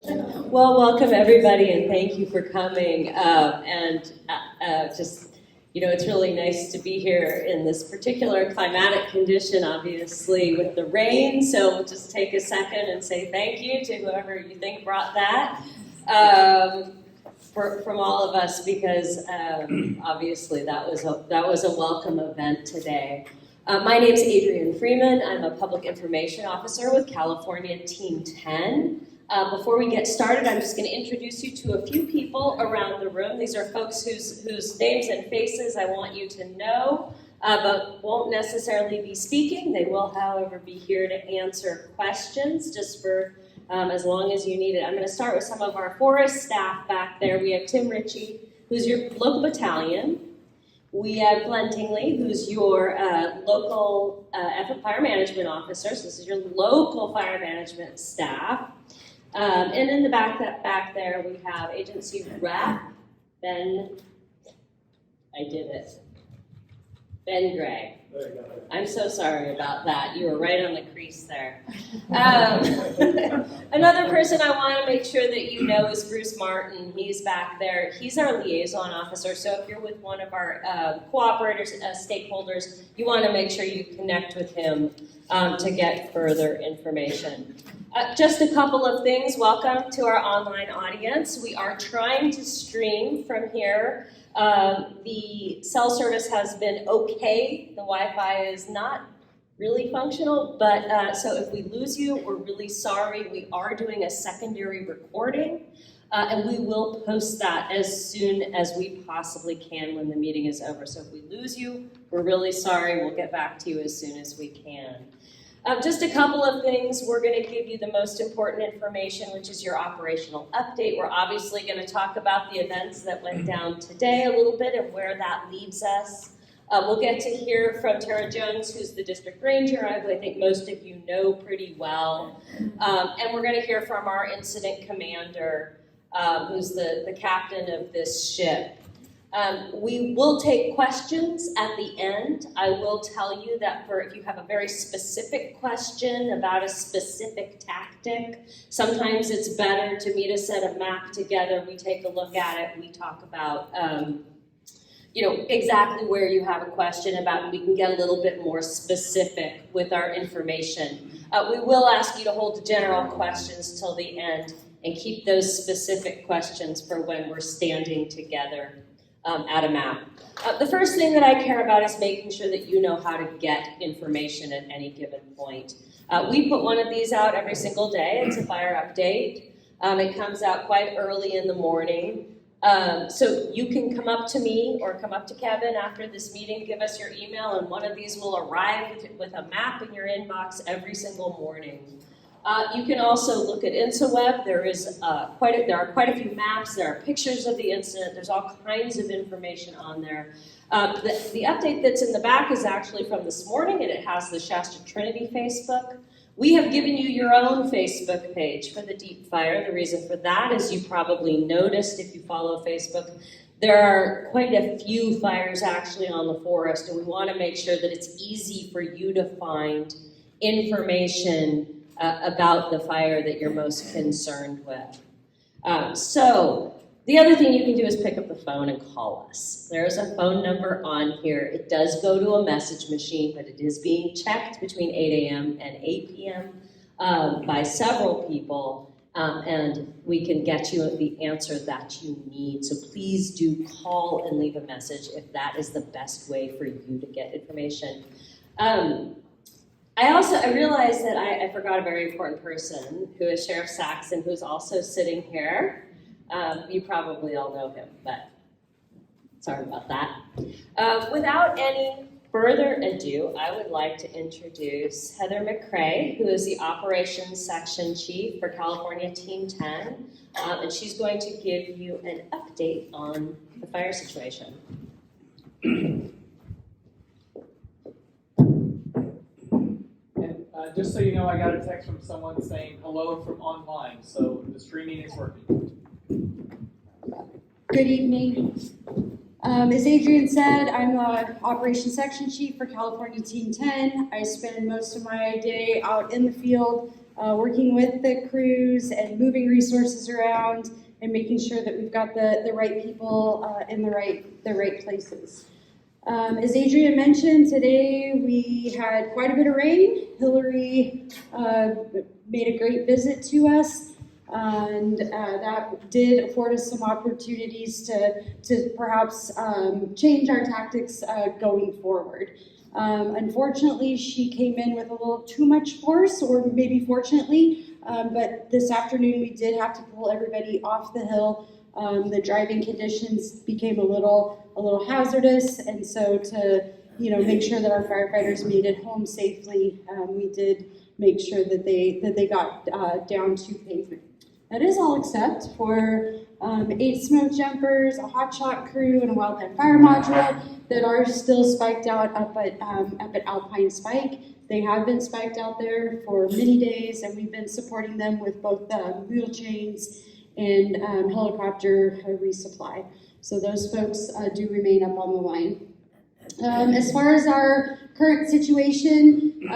Well, welcome everybody, and thank you for coming. It's really nice to be here in this particular climatic condition, obviously, with the rain. So we'll just take a second and say thank you to whoever you think brought that from all of us, because obviously that was a welcome event today. My name is Adrienne Freeman. I'm a public information officer with California Team 10. Before we get started, I'm just going to introduce you to a few people around the room. These are folks whose names and faces I want you to know, but won't necessarily be speaking. They will, however, be here to answer questions just for as long as you need it. I'm going to start with some of our forest staff back there. We have Tim Ritchie, who's your local battalion. We have Glenn Tingley, who's your local fire management officer. So this is your local fire management staff. And in the back there, we have agency rep, Ben Gray. I'm so sorry about that. You were right on the crease there. Another person I want to make sure that you know is Bruce Martin. He's back there. He's our liaison officer. So if you're with one of our cooperators, stakeholders, you want to make sure you connect with him to get further information. Just a couple of things. Welcome to our online audience. We are trying to stream from here. The cell service has been okay. The Wi-Fi is not really functional, but so if we lose you, we're really sorry. We are doing a secondary recording, and we will post that as soon as we possibly can when the meeting is over. So if we lose you, we're really sorry. We'll get back to you as soon as we can. Just a couple of things. We're going to give you the most important information, which is your operational update. We're obviously going to talk about the events that went down today a little bit and where that leaves us. We'll get to hear from Tara Jones, who's the district ranger, who I think most of you know pretty well. And we're going to hear from our incident commander, who's the captain of this ship. We will take questions at the end. I will tell you that if you have a very specific question about a specific tactic, sometimes it's better to meet a set of map together. We take a look at it. We talk about, exactly where you have a question about, and we can get a little bit more specific with our information. We will ask you to hold the general questions till the end and keep those specific questions for when we're standing together at a map. The first thing that I care about is making sure that you know how to get information at any given point. We put one of these out every single day. It's a fire update. It comes out quite early in the morning. So you can come up to me or come up to Kevin after this meeting, give us your email, and one of these will arrive with a map in your inbox every single morning. You can also look at InsaWeb. There are quite a few maps. There are pictures of the incident. There's all kinds of information on there. The update that's in the back is actually from this morning, and it has the Shasta Trinity Facebook. We have given you your own Facebook page for the Deep Fire. The reason for that is you probably noticed if you follow Facebook, there are quite a few fires actually on the forest, and we want to make sure that it's easy for you to find information about the fire that you're most concerned with. So the other thing you can do is pick up the phone and call us. There's a phone number on here. It does go to a message machine, but it is being checked between 8 a.m. and 8 p.m. By several people, and we can get you the answer that you need. So please do call and leave a message if that is the best way for you to get information. I realized that I forgot a very important person, who is Sheriff Saxon, who's also sitting here. You probably all know him, but sorry about that. Without any further ado, I would like to introduce Heather McCrae, who is the Operations Section Chief for California Team 10, and she's going to give you an update on the fire situation. Just so you know, I got a text from someone saying hello from online, so the streaming is working. Good evening. As Adrienne said, I'm the Operations Section Chief for California Team 10. I spend most of my day out in the field working with the crews and moving resources around and making sure that we've got the right people in the right places. As Adrian mentioned, today we had quite a bit of rain. Hillary made a great visit to us, and that did afford us some opportunities to perhaps change our tactics going forward. Unfortunately, she came in with a little too much force, or maybe fortunately, but this afternoon we did have to pull everybody off the hill. The driving conditions became a little hazardous, and so to make sure that our firefighters made it home safely, we did make sure that they got down to pavement. That is all except for 8 smoke jumpers, a hot shot crew, and a wildland fire module that are still spiked out up at Alpine Spike. They have been spiked out there for many days, and we've been supporting them with both wheel chains and helicopter resupply. So those folks do remain up on the line. As far as our current situation,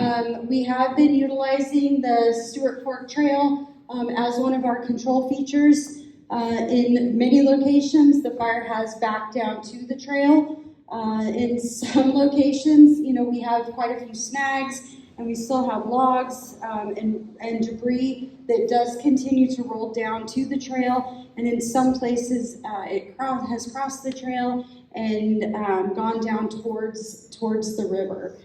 we have been utilizing the Stewart Fork Trail as one of our control features. In many locations, the fire has backed down to the trail. In some locations, we have quite a few snags, and we still have logs and debris that does continue to roll down to the trail. And in some places, it has crossed the trail and gone down towards the river.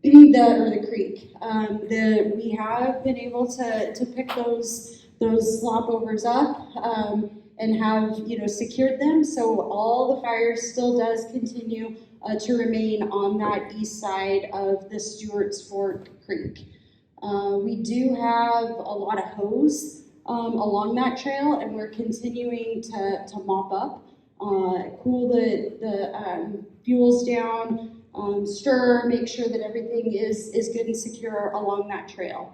Or the creek. We have been able to pick those slopovers up and have secured them. So all the fire still does continue to remain on that east side of the Stewart's Fork Creek. We do have a lot of hose along that trail, and we're continuing to mop up, cool the fuels down. Stir, make sure that everything is good and secure along that trail.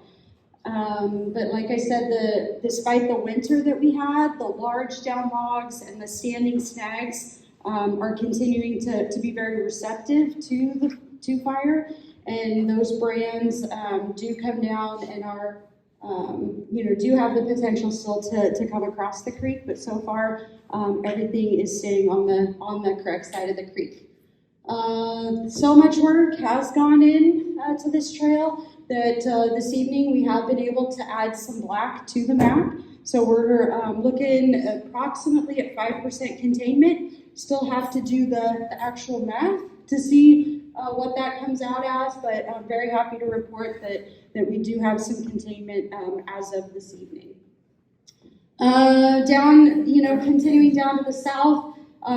But like I said, despite the winter that we had, the large down logs and the standing snags are continuing to be very receptive to fire, and those brands do come down and are do have the potential still to come across the creek. But so far, everything is staying on the correct side of the creek. So much work has gone in to this trail that this evening we have been able to add some black to the map. So we're looking approximately at 5% containment. Still have to do the actual math to see what that comes out as, but I'm very happy to report that we do have some containment as of this evening. Continuing down to the south,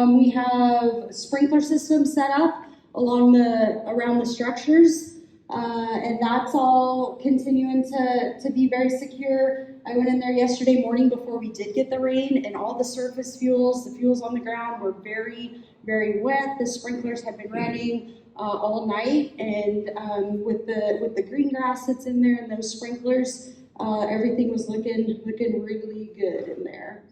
we have sprinkler systems set up around the structures, and that's all continuing to be very secure. I went in there yesterday morning before we did get the rain, and all the surface fuels, the fuels on the ground were very, very wet. The sprinklers had been running all night, and with the green grass that's in there and those sprinklers, everything was looking really good in there.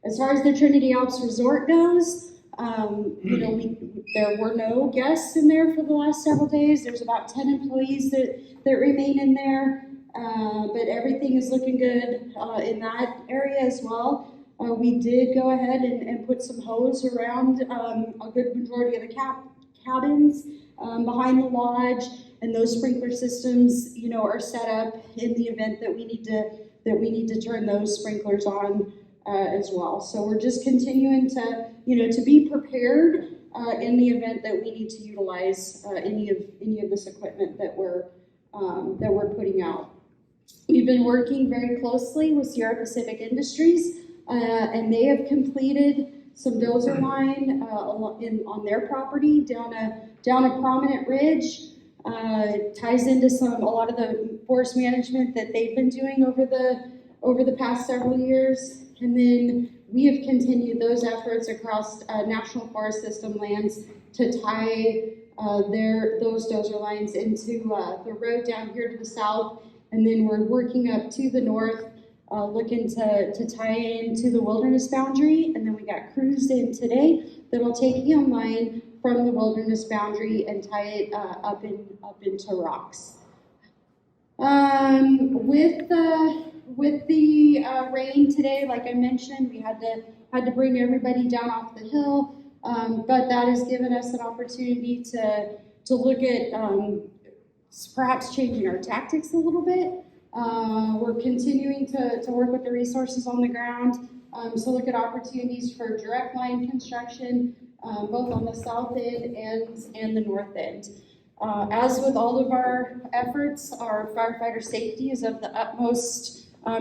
As far as the Trinity Alps Resort goes, there were no guests in there for the last several days. There's about 10 employees that remain in there, but everything is looking good in that area as well. We did go ahead and put some hose around a good majority of the cabins behind the lodge, and those sprinkler systems, are set up in the event that we need to turn those sprinklers on as well. So we're just continuing to be prepared in the event that we need to utilize any of this equipment that we're putting out. We've been working very closely with Sierra Pacific Industries, and they have completed some dozer line on their property down a prominent ridge. Ties into a lot of the forest management that they've been doing over the past several years. And then we have continued those efforts across National Forest System lands to tie those dozer lines into the road down here to the south. And then we're working up to the north, looking to tie into the wilderness boundary. And then we got crews in today that'll take EM line from the wilderness boundary and tie it up into rocks. With the With the rain today, like I mentioned, we had to bring everybody down off the hill, but that has given us an opportunity to look at perhaps changing our tactics a little bit. We're continuing to work with the resources on the ground, so look at opportunities for direct line construction, both on the south end and the north end. As with all of our efforts, our firefighter safety is of the utmost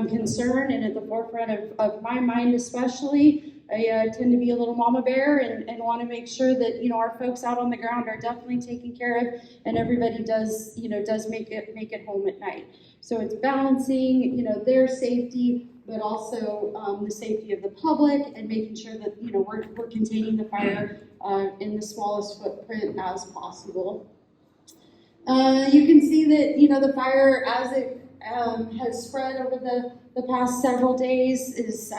concern and at the forefront of my mind especially. I tend to be a little mama bear and want to make sure that, you know, our folks out on the ground are definitely taken care of and everybody does make it home at night. So it's balancing, you know, their safety, but also the safety of the public and making sure that, you know, we're containing the fire in the smallest footprint as possible. You can see that, you know, the fire as it has spread over the past several days is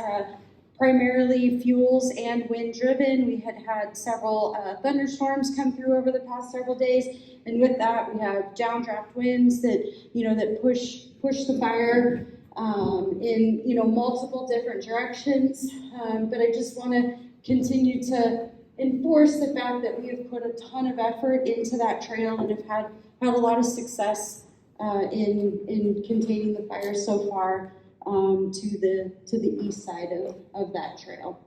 primarily fuels and wind driven. We had several thunderstorms come through over the past several days, and with that we have downdraft winds that, you know, that push the fire in, you know, multiple different directions. But I just want to continue to enforce the fact that we have put a ton of effort into that trail and have had a lot of success in containing the fire so far to the east side of that trail.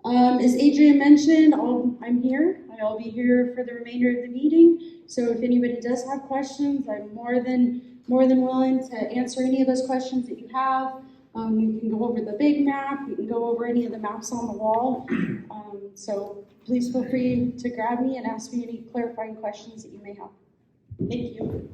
As Adrian mentioned, I'm here. I'll be here for the remainder of the meeting. So if anybody does have questions, I'm more than willing to answer any of those questions that you have. We can go over the big map. We can go over any of the maps on the wall. So please feel free to grab me and ask me any clarifying questions that you may have. Thank you.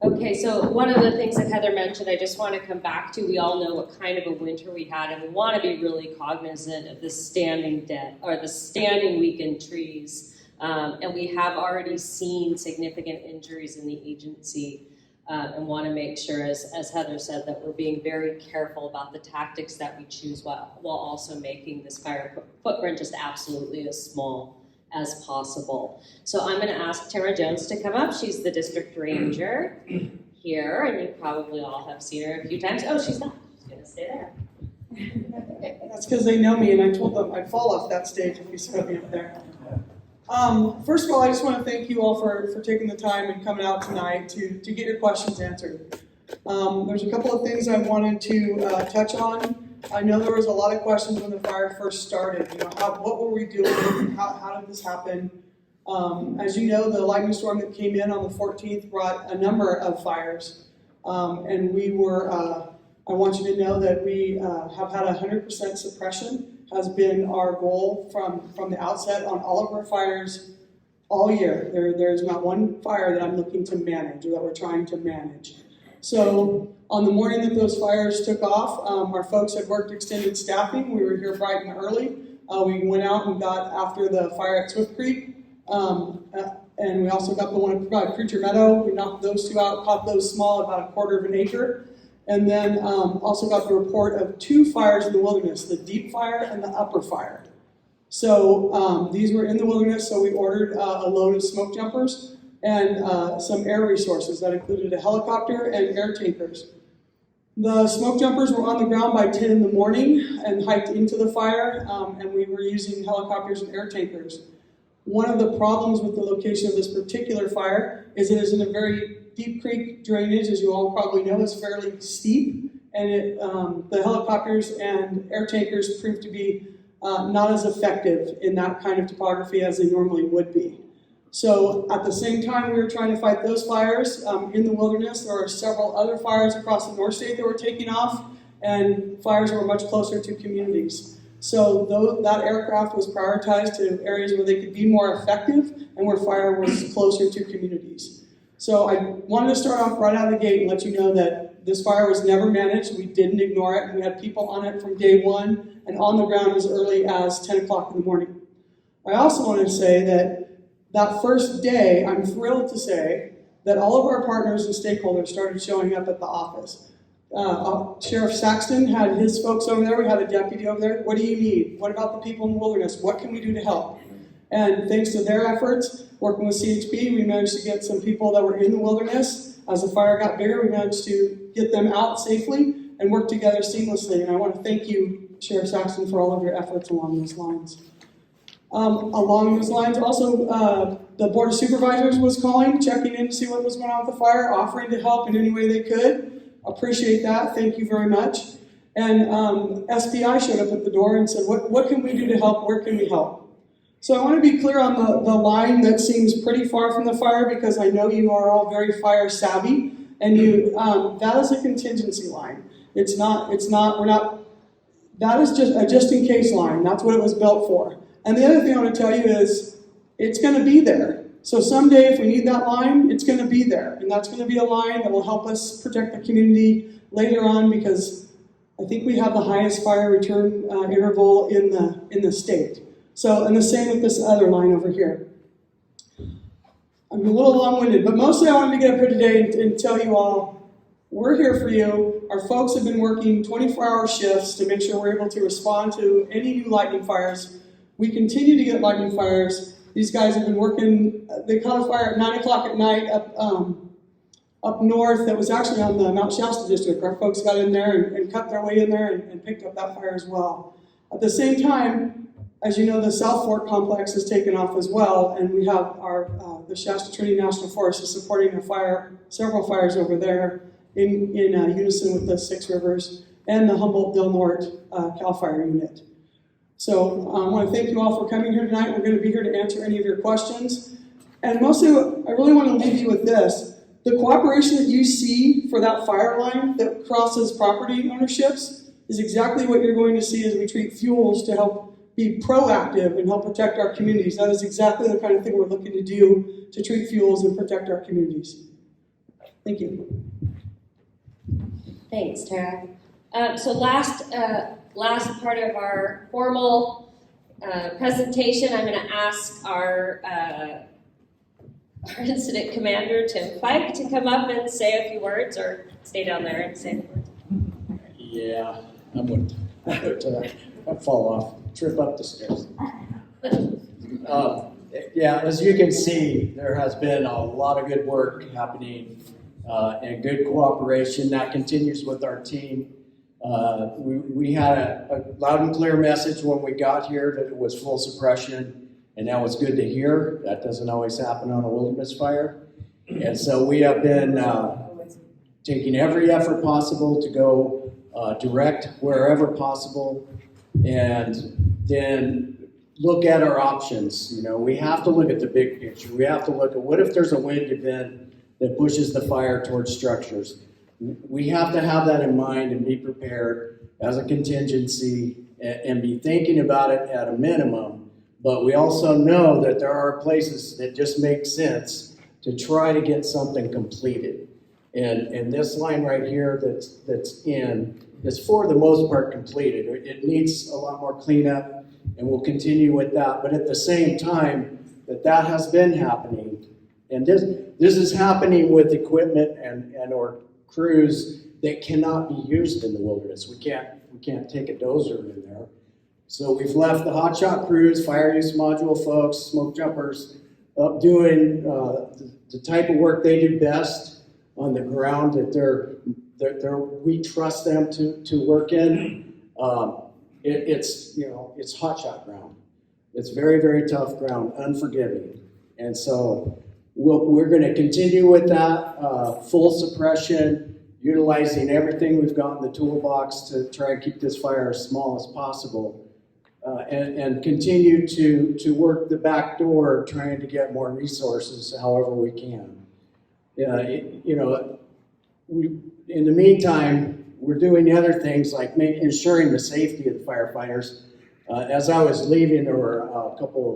Okay, so one of the things that Heather mentioned, I just want to come back to, we all know what kind of a winter we had, and we want to be really cognizant of the standing weakened trees. And we have already seen significant injuries in the agency, and want to make sure, as Heather said, that we're being very careful about the tactics that we choose while also making this fire footprint just absolutely as small as possible. So I'm going to ask Tara Jones to come up. She's the district ranger here, and you probably all have seen her a few times. Oh, she's not. She's going to stay there. That's because they know me, and I told them I'd fall off that stage if you put me up there. First of all, I just want to thank you all for taking the time and coming out tonight to get your questions answered. There's a couple of things I wanted to touch on. I know there was a lot of questions when the fire first started. You know, what were we doing? How did this happen? As you know, the lightning storm that came in on the 14th brought a number of fires, and we were. I want you to know that we have had 100% suppression. Has been our goal from the outset on all of our fires all year. There's not one fire that I'm looking to manage or that we're trying to manage. So on the morning that those fires took off, our folks had worked extended staffing. We were here bright and early. We went out and got after the fire at Swift Creek, and we also got the one at Preacher Meadow. We knocked those two out, caught those small, about a quarter of an acre. And then also got the report of two fires in the wilderness, the deep fire and the upper fire. So these were in the wilderness, so we ordered a load of smoke jumpers and some air resources that included a helicopter and air tankers. The smoke jumpers were on the ground by 10 in the morning and hiked into the fire, and we were using helicopters and air tankers. One of the problems with the location of this particular fire is it is in a very deep creek drainage, as you all probably know, is fairly steep, and the helicopters and air tankers proved to be not as effective in that kind of topography as they normally would be. So at the same time we were trying to fight those fires in the wilderness, there were several other fires across the North State that were taking off, and fires that were much closer to communities. So that aircraft was prioritized to areas where they could be more effective and where fire was closer to communities. So I wanted to start off right out of the gate and let you know that this fire was never managed. We didn't ignore it. We had people on it from day one and on the ground as early as 10 o'clock in the morning. I also want to say that first day, I'm thrilled to say that all of our partners and stakeholders started showing up at the office. Sheriff Saxton had his folks over there. We had a deputy over there. What do you need? What about the people in the wilderness? What can we do to help? And thanks to their efforts, working with CHP, we managed to get some people that were in the wilderness As the fire got bigger, we managed to get them out safely and work together seamlessly. And I want to thank you, Sheriff Saxon, for all of your efforts along those lines. Along those lines, also, the Board of Supervisors was calling, checking in to see what was going on with the fire, offering to help in any way they could. Appreciate that. Thank you very much. And SPI showed up at the door and said, what can we do to help? Where can we help? So I want to be clear on the line that seems pretty far from the fire, because I know you are all very fire savvy, and that is a contingency line. That is just a just in case line. That's what it was built for. And the other thing I want to tell you is it's going to be there. So someday if we need that line, it's going to be there. And that's going to be a line that will help us protect the community later on, because I think we have the highest fire return interval in the state. So, and the same with this other line over here. I'm a little long-winded, but mostly I wanted to get up here today and tell you all, we're here for you. Our folks have been working 24-hour shifts to make sure we're able to respond to any new lightning fires. We continue to get lightning fires. These guys have been working, they caught a fire at 9 o'clock at night up north that was actually on the Mount Shasta district. Our folks got in there and cut their way in there and picked up that fire as well. At the same time, as you know, the South Fork complex has taken off as well, and we have the Shasta Trinity National Forest is supporting several fires over there in unison with the Six Rivers and the Humboldt Del Norte CAL FIRE unit. So I want to thank you all for coming here tonight. We're going to be here to answer any of your questions. And mostly, I really want to leave you with this. The cooperation that you see for that fire line that crosses property ownerships is exactly what you're going to see as we treat fuels to help be proactive and help protect our communities. That is exactly the kind of thing we're looking to do to treat fuels and protect our communities. Thank you. Thanks, Tara. So last part of our formal presentation, I'm going to ask our incident commander, Tim Fike, to come up and say a few words, or stay down there and say a few words. Yeah, I'm going to fall off, trip up the stairs. Yeah, as you can see, there has been a lot of good work happening and good cooperation that continues with our team. We had a loud and clear message when we got here that it was full suppression, and that was good to hear. That doesn't always happen on a wilderness fire. And so we have been taking every effort possible to go direct wherever possible, and then look at our options. You know, we have to look at the big picture. We have to look at what if there's a wind event that pushes the fire towards structures. We have to have that in mind and be prepared as a contingency and be thinking about it at a minimum. But we also know that there are places that just make sense to try to get something completed. And this line right here that's in is for the most part completed. It needs a lot more cleanup, and we'll continue with that. But at the same time, that has been happening. And this is happening with equipment and or crews that cannot be used in the wilderness. We can't take a dozer in there. So we've left the hotshot crews, fire use module folks, smoke jumpers, up doing the type of work they do best on the ground that we trust them to work in. It's hotshot ground. It's very, very tough ground, unforgiving. And so we're going to continue with that full suppression, utilizing everything we've got in the toolbox to try and keep this fire as small as possible, and continue to work the back door, trying to get more resources however we can. In the meantime, we're doing other things like ensuring the safety of the firefighters. As I was leaving, there were a couple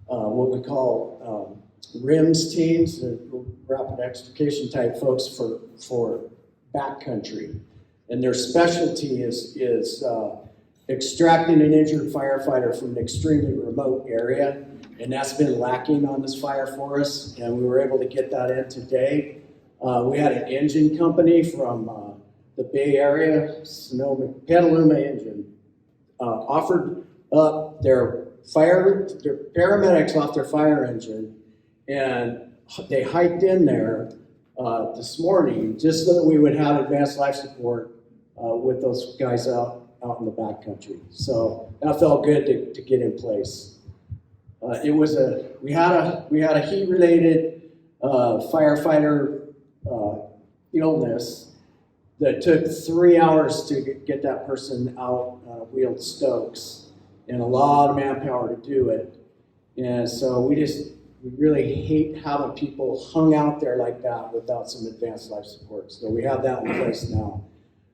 of what we call RIMS teams, rapid extrication type folks for backcountry, and their specialty is extracting an injured firefighter from an extremely remote area, and that's been lacking on this fire for us, and we were able to get that in today. We had an engine company from the Bay Area, Sonoma, Petaluma Engine, offered up their paramedics off their fire engine, and they hiked in there this morning, just so that we would have advanced life support with those guys out in the backcountry. So that felt good to get in place. We had a heat-related firefighter illness that took 3 hours to get that person out wheeled Stokes, and a lot of manpower to do it. And so we really hate having people hung out there like that without some advanced life support. So we have that in place now.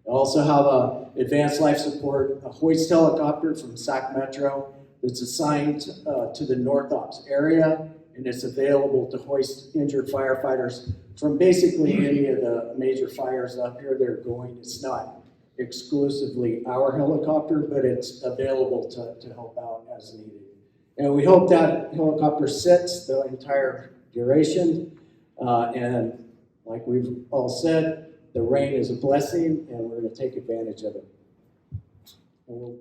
We also have a advanced life support, a hoist helicopter from Sac Metro that's assigned to the North Ops area, and it's available to hoist injured firefighters from basically any of the major fires up here that are going. It's not exclusively our helicopter, but it's available to help out as needed. And we hope that helicopter sits the entire duration. And like we've all said, the rain is a blessing, and we're going to take advantage of it. And we'll